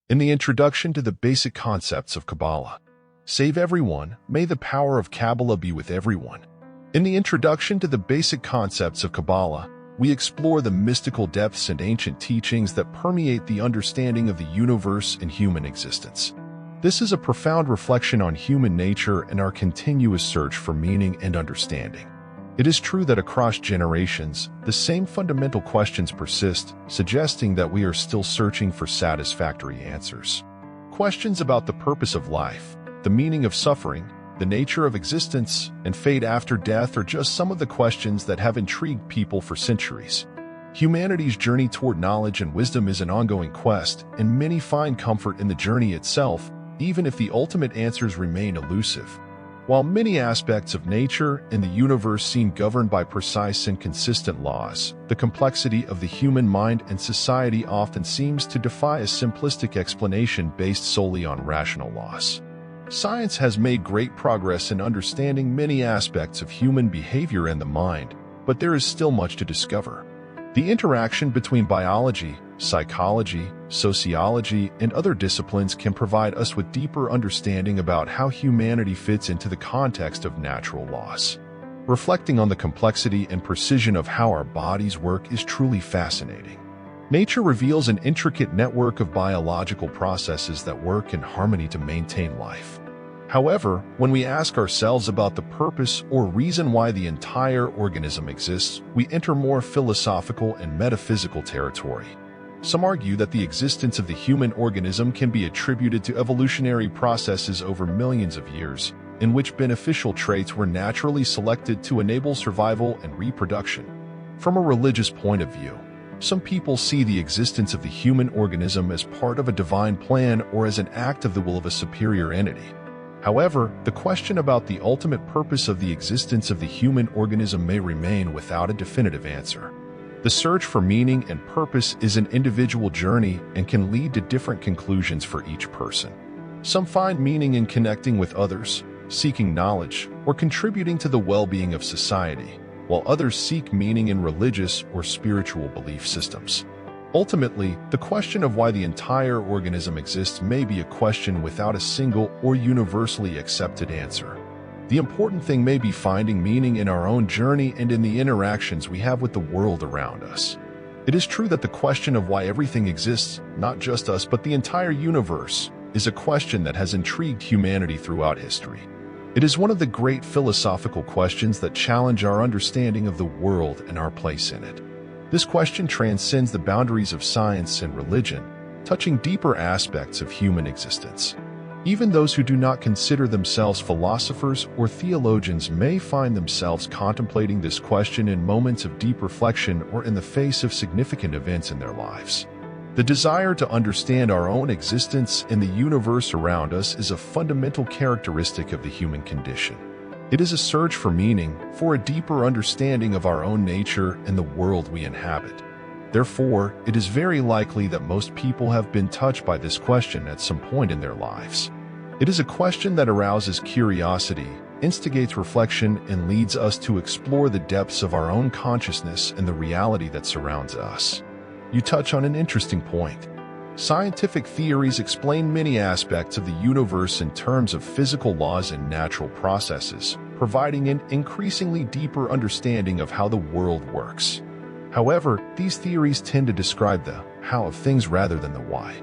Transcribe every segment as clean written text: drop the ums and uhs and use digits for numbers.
In the introduction to the basic concepts of Kabbalah, save everyone, may the power of Kabbalah be with everyone. In the introduction to the basic concepts of Kabbalah, we explore the mystical depths and ancient teachings that permeate the understanding of the universe and human existence. This is a profound reflection on human nature and our continuous search for meaning and understanding. It is true that across generations, the same fundamental questions persist, suggesting that we are still searching for satisfactory answers. Questions about the purpose of life, the meaning of suffering, the nature of existence, and fate after death are just some of the questions that have intrigued people for centuries. Humanity's journey toward knowledge and wisdom is an ongoing quest, and many find comfort in the journey itself, even if the ultimate answers remain elusive. While many aspects of nature and the universe seem governed by precise and consistent laws, the complexity of the human mind and society often seems to defy a simplistic explanation based solely on rational laws. Science has made great progress in understanding many aspects of human behavior and the mind, but there is still much to discover. The interaction between biology, psychology, sociology, and other disciplines can provide us with deeper understanding about how humanity fits into the context of natural laws. Reflecting on the complexity and precision of how our bodies work is truly fascinating. Nature reveals an intricate network of biological processes that work in harmony to maintain life. However, when we ask ourselves about the purpose or reason why the entire organism exists, we enter more philosophical and metaphysical territory. Some argue that the existence of the human organism can be attributed to evolutionary processes over millions of years, in which beneficial traits were naturally selected to enable survival and reproduction. From a religious point of view, some people see the existence of the human organism as part of a divine plan or as an act of the will of a superior entity. However, the question about the ultimate purpose of the existence of the human organism may remain without a definitive answer. The search for meaning and purpose is an individual journey and can lead to different conclusions for each person. Some find meaning in connecting with others, seeking knowledge, or contributing to the well-being of society, while others seek meaning in religious or spiritual belief systems. Ultimately, the question of why the entire organism exists may be a question without a single or universally accepted answer. The important thing may be finding meaning in our own journey and in the interactions we have with the world around us. It is true that the question of why everything exists, not just us but the entire universe, is a question that has intrigued humanity throughout history. It is one of the great philosophical questions that challenge our understanding of the world and our place in it. This question transcends the boundaries of science and religion, touching deeper aspects of human existence. Even those who do not consider themselves philosophers or theologians may find themselves contemplating this question in moments of deep reflection or in the face of significant events in their lives. The desire to understand our own existence and the universe around us is a fundamental characteristic of the human condition. It is a search for meaning, for a deeper understanding of our own nature and the world we inhabit. Therefore, it is very likely that most people have been touched by this question at some point in their lives. It is a question that arouses curiosity, instigates reflection, and leads us to explore the depths of our own consciousness and the reality that surrounds us. You touch on an interesting point. Scientific theories explain many aspects of the universe in terms of physical laws and natural processes, providing an increasingly deeper understanding of how the world works. However, these theories tend to describe the how of things rather than the why.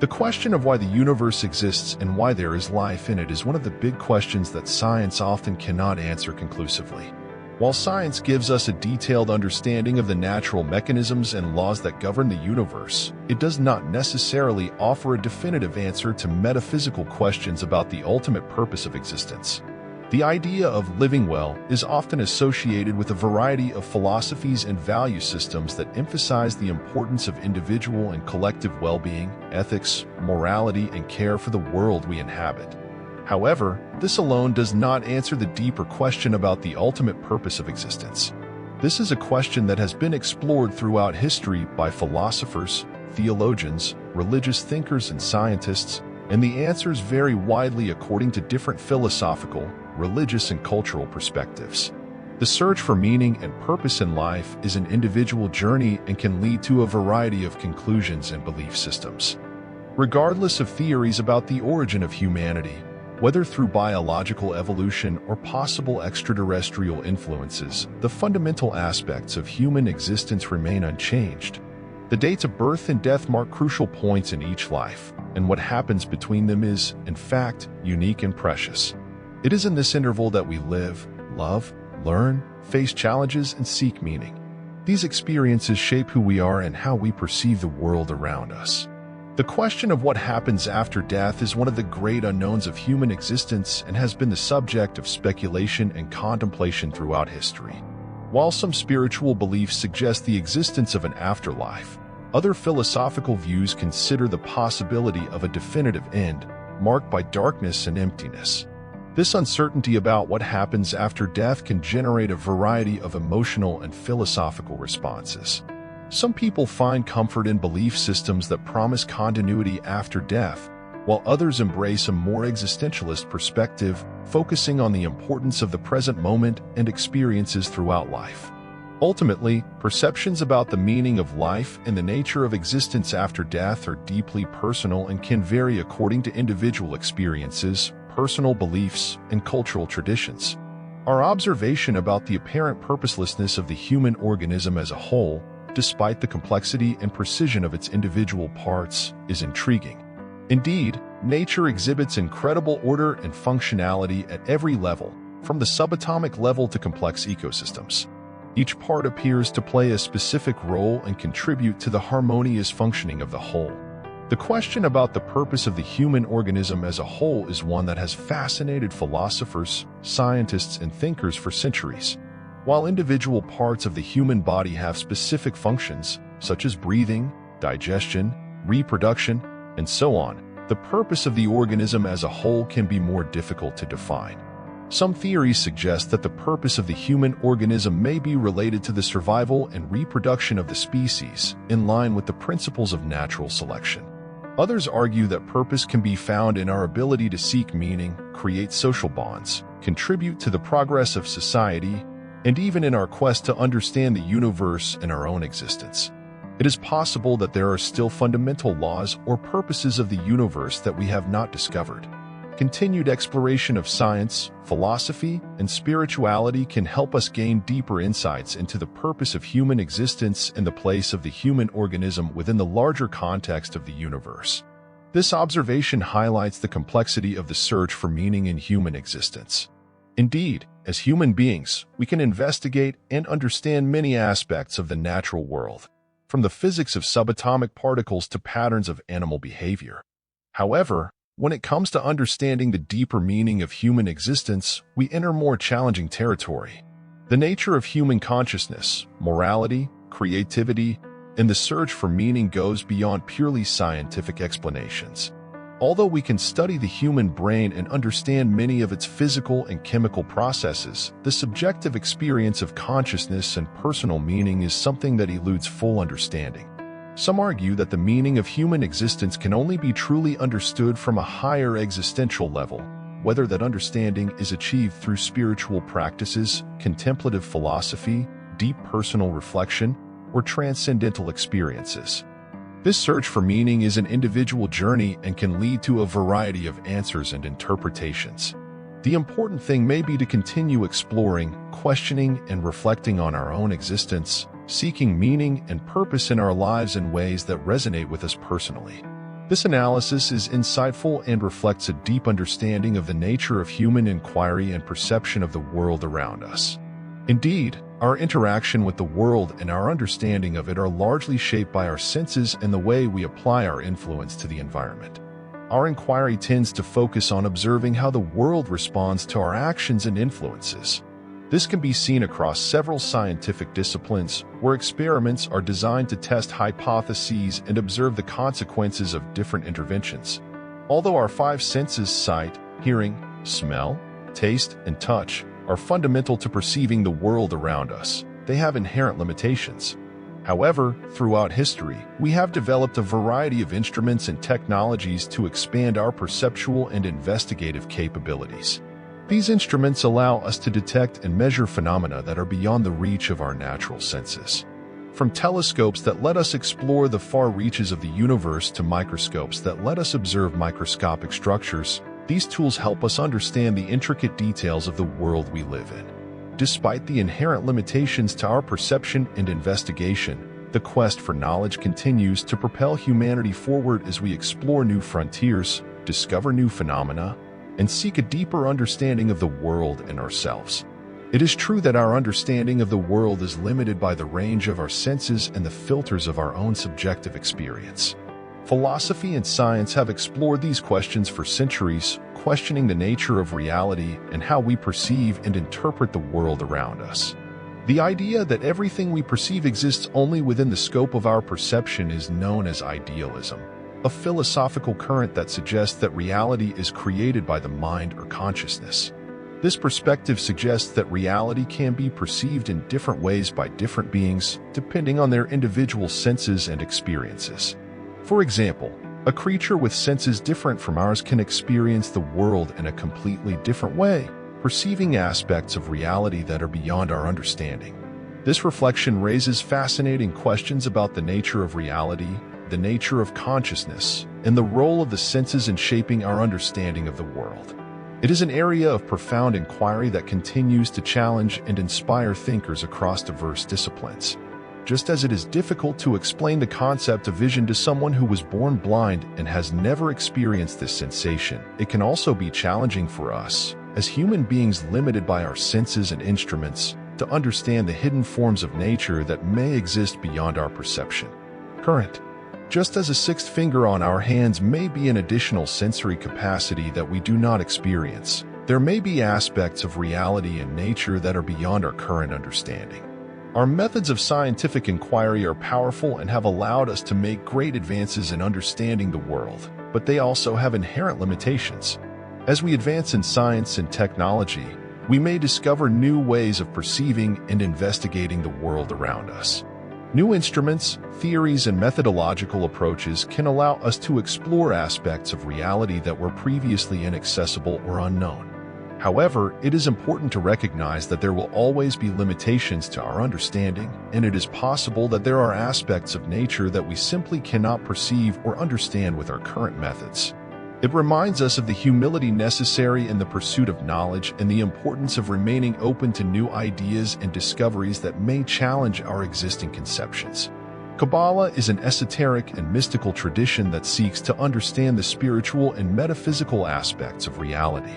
The question of why the universe exists and why there is life in it is one of the big questions that science often cannot answer conclusively. While science gives us a detailed understanding of the natural mechanisms and laws that govern the universe, it does not necessarily offer a definitive answer to metaphysical questions about the ultimate purpose of existence. The idea of living well is often associated with a variety of philosophies and value systems that emphasize the importance of individual and collective well-being, ethics, morality, and care for the world we inhabit. However, this alone does not answer the deeper question about the ultimate purpose of existence. This is a question that has been explored throughout history by philosophers, theologians, religious thinkers, and scientists, and the answers vary widely according to different philosophical, religious, and cultural perspectives. The search for meaning and purpose in life is an individual journey and can lead to a variety of conclusions and belief systems. Regardless of theories about the origin of humanity, whether through biological evolution or possible extraterrestrial influences, the fundamental aspects of human existence remain unchanged. The dates of birth and death mark crucial points in each life, and what happens between them is, in fact, unique and precious. It is in this interval that we live, love, learn, face challenges, and seek meaning. These experiences shape who we are and how we perceive the world around us. The question of what happens after death is one of the great unknowns of human existence and has been the subject of speculation and contemplation throughout history. While some spiritual beliefs suggest the existence of an afterlife, other philosophical views consider the possibility of a definitive end, marked by darkness and emptiness. This uncertainty about what happens after death can generate a variety of emotional and philosophical responses. Some people find comfort in belief systems that promise continuity after death, while others embrace a more existentialist perspective, focusing on the importance of the present moment and experiences throughout life. Ultimately, perceptions about the meaning of life and the nature of existence after death are deeply personal and can vary according to individual experiences, personal beliefs, and cultural traditions. Our observation about the apparent purposelessness of the human organism as a whole, despite the complexity and precision of its individual parts, is intriguing. Indeed, nature exhibits incredible order and functionality at every level, from the subatomic level to complex ecosystems. Each part appears to play a specific role and contribute to the harmonious functioning of the whole. The question about the purpose of the human organism as a whole is one that has fascinated philosophers, scientists, and thinkers for centuries. While individual parts of the human body have specific functions, such as breathing, digestion, reproduction, and so on, the purpose of the organism as a whole can be more difficult to define. Some theories suggest that the purpose of the human organism may be related to the survival and reproduction of the species, in line with the principles of natural selection. Others argue that purpose can be found in our ability to seek meaning, create social bonds, contribute to the progress of society, and even in our quest to understand the universe and our own existence. It is possible that there are still fundamental laws or purposes of the universe that we have not discovered. Continued exploration of science, philosophy, and spirituality can help us gain deeper insights into the purpose of human existence and the place of the human organism within the larger context of the universe. This observation highlights the complexity of the search for meaning in human existence. Indeed, as human beings, we can investigate and understand many aspects of the natural world, from the physics of subatomic particles to patterns of animal behavior. However, when it comes to understanding the deeper meaning of human existence, we enter more challenging territory. The nature of human consciousness, morality, creativity, and the search for meaning goes beyond purely scientific explanations. Although we can study the human brain and understand many of its physical and chemical processes, the subjective experience of consciousness and personal meaning is something that eludes full understanding. Some argue that the meaning of human existence can only be truly understood from a higher existential level, whether that understanding is achieved through spiritual practices, contemplative philosophy, deep personal reflection, or transcendental experiences. This search for meaning is an individual journey and can lead to a variety of answers and interpretations. The important thing may be to continue exploring, questioning, and reflecting on our own existence, seeking meaning and purpose in our lives in ways that resonate with us personally. This analysis is insightful and reflects a deep understanding of the nature of human inquiry and perception of the world around us. Indeed, our interaction with the world and our understanding of it are largely shaped by our senses and the way we apply our influence to the environment. Our inquiry tends to focus on observing how the world responds to our actions and influences. This can be seen across several scientific disciplines, where experiments are designed to test hypotheses and observe the consequences of different interventions. Although our five senses — sight, hearing, smell, taste, and touch — are fundamental to perceiving the world around us, they have inherent limitations. However, throughout history, we have developed a variety of instruments and technologies to expand our perceptual and investigative capabilities. These instruments allow us to detect and measure phenomena that are beyond the reach of our natural senses. From telescopes that let us explore the far reaches of the universe to microscopes that let us observe microscopic structures, these tools help us understand the intricate details of the world we live in. Despite the inherent limitations to our perception and investigation, the quest for knowledge continues to propel humanity forward as we explore new frontiers, discover new phenomena, and seek a deeper understanding of the world and ourselves. It is true that our understanding of the world is limited by the range of our senses and the filters of our own subjective experience. Philosophy and science have explored these questions for centuries, questioning the nature of reality and how we perceive and interpret the world around us. The idea that everything we perceive exists only within the scope of our perception is known as idealism, a philosophical current that suggests that reality is created by the mind or consciousness. This perspective suggests that reality can be perceived in different ways by different beings, depending on their individual senses and experiences. For example, a creature with senses different from ours can experience the world in a completely different way, perceiving aspects of reality that are beyond our understanding. This reflection raises fascinating questions about the nature of reality, the nature of consciousness, and the role of the senses in shaping our understanding of the world. It is an area of profound inquiry that continues to challenge and inspire thinkers across diverse disciplines. Just as it is difficult to explain the concept of vision to someone who was born blind and has never experienced this sensation, it can also be challenging for us, as human beings limited by our senses and instruments, to understand the hidden forms of nature that may exist beyond our perception. Current. Just as a sixth finger on our hands may be an additional sensory capacity that we do not experience, there may be aspects of reality and nature that are beyond our current understanding. Our methods of scientific inquiry are powerful and have allowed us to make great advances in understanding the world, but they also have inherent limitations. As we advance in science and technology, we may discover new ways of perceiving and investigating the world around us. New instruments, theories, and methodological approaches can allow us to explore aspects of reality that were previously inaccessible or unknown. However, it is important to recognize that there will always be limitations to our understanding, and it is possible that there are aspects of nature that we simply cannot perceive or understand with our current methods. It reminds us of the humility necessary in the pursuit of knowledge and the importance of remaining open to new ideas and discoveries that may challenge our existing conceptions. Kabbalah is an esoteric and mystical tradition that seeks to understand the spiritual and metaphysical aspects of reality.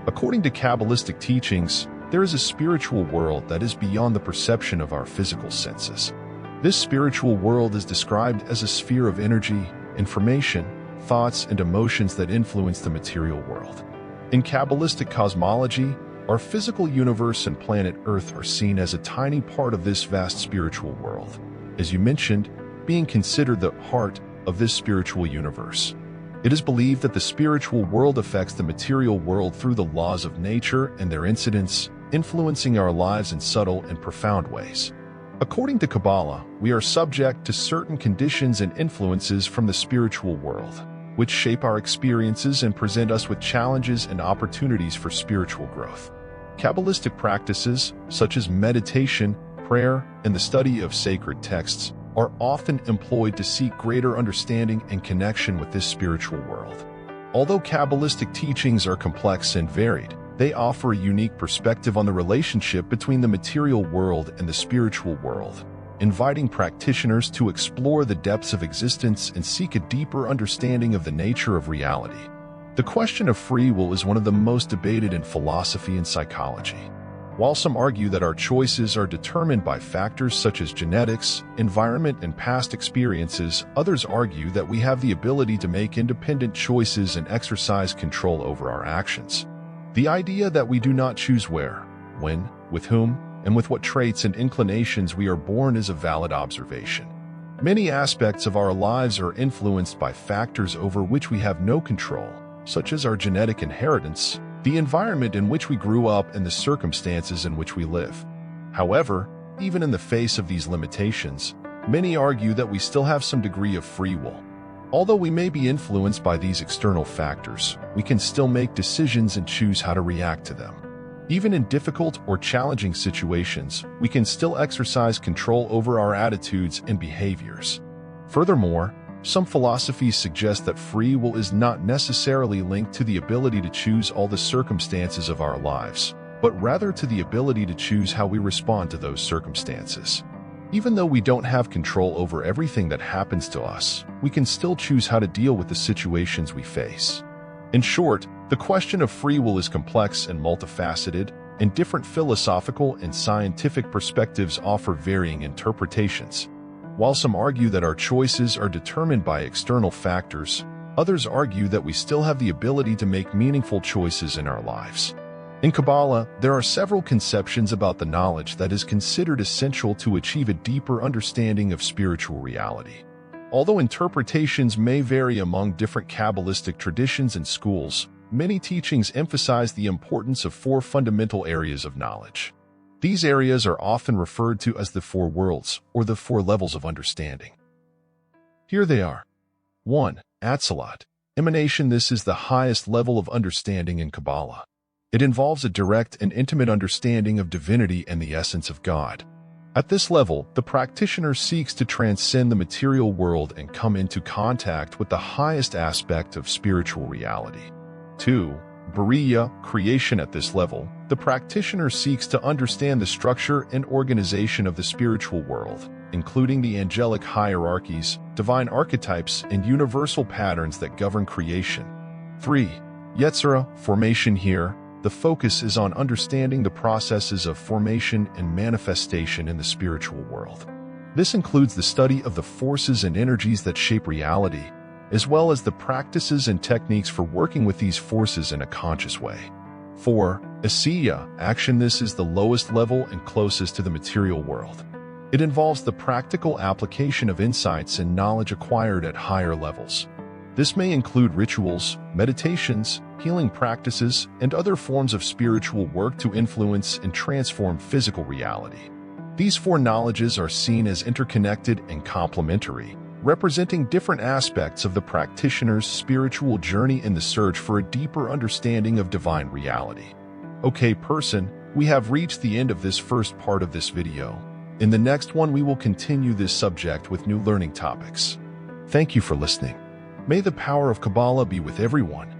According to Kabbalistic teachings, there is a spiritual world that is beyond the perception of our physical senses. This spiritual world is described as a sphere of energy, information, thoughts, and emotions that influence the material world. In Kabbalistic cosmology, our physical universe and planet Earth are seen as a tiny part of this vast spiritual world, as you mentioned, being considered the heart of this spiritual universe. It is believed that the spiritual world affects the material world through the laws of nature and their incidents, influencing our lives in subtle and profound ways. According to Cabala, we are subject to certain conditions and influences from the spiritual world, which shape our experiences and present us with challenges and opportunities for spiritual growth. Kabbalistic practices, such as meditation, prayer, and the study of sacred texts, are often employed to seek greater understanding and connection with this spiritual world. Although Kabbalistic teachings are complex and varied, they offer a unique perspective on the relationship between the material world and the spiritual world, inviting practitioners to explore the depths of existence and seek a deeper understanding of the nature of reality. The question of free will is one of the most debated in philosophy and psychology. While some argue that our choices are determined by factors such as genetics, environment, and past experiences, others argue that we have the ability to make independent choices and exercise control over our actions. The idea that we do not choose where, when, with whom, and with what traits and inclinations we are born is a valid observation. Many aspects of our lives are influenced by factors over which we have no control, such as our genetic inheritance, the environment in which we grew up, and the circumstances in which we live. However, even in the face of these limitations, many argue that we still have some degree of free will. Although we may be influenced by these external factors, we can still make decisions and choose how to react to them. Even in difficult or challenging situations, we can still exercise control over our attitudes and behaviors. Furthermore, some philosophies suggest that free will is not necessarily linked to the ability to choose all the circumstances of our lives, but rather to the ability to choose how we respond to those circumstances. Even though we don't have control over everything that happens to us, we can still choose how to deal with the situations we face. In short, the question of free will is complex and multifaceted, and different philosophical and scientific perspectives offer varying interpretations. While some argue that our choices are determined by external factors, others argue that we still have the ability to make meaningful choices in our lives. In Kabbalah, there are several conceptions about the knowledge that is considered essential to achieve a deeper understanding of spiritual reality. Although interpretations may vary among different Kabbalistic traditions and schools, many teachings emphasize the importance of four fundamental areas of knowledge. These areas are often referred to as the four worlds, or the four levels of understanding. Here they are. 1. Atzilut. Emanation. This is the highest level of understanding in Kabbalah. It involves a direct and intimate understanding of divinity and the essence of God. At this level, the practitioner seeks to transcend the material world and come into contact with the highest aspect of spiritual reality. 2. Bariya, creation. At this level, the practitioner seeks to understand the structure and organization of the spiritual world, including the angelic hierarchies, divine archetypes, and universal patterns that govern creation. 3. Yetzirah, formation. Here, the focus is on understanding the processes of formation and manifestation in the spiritual world. This includes the study of the forces and energies that shape reality, as well as the practices and techniques for working with these forces in a conscious way. 4. Asiya, action. This is the lowest level and closest to the material world. It involves the practical application of insights and knowledge acquired at higher levels. This may include rituals, meditations, healing practices, and other forms of spiritual work to influence and transform physical reality. These four knowledges are seen as interconnected and complementary, representing different aspects of the practitioner's spiritual journey in the search for a deeper understanding of divine reality. Okay, person, we have reached the end of this first part of this video. In the next one, we will continue this subject with new learning topics. Thank you for listening. May the power of Kabbalah be with everyone.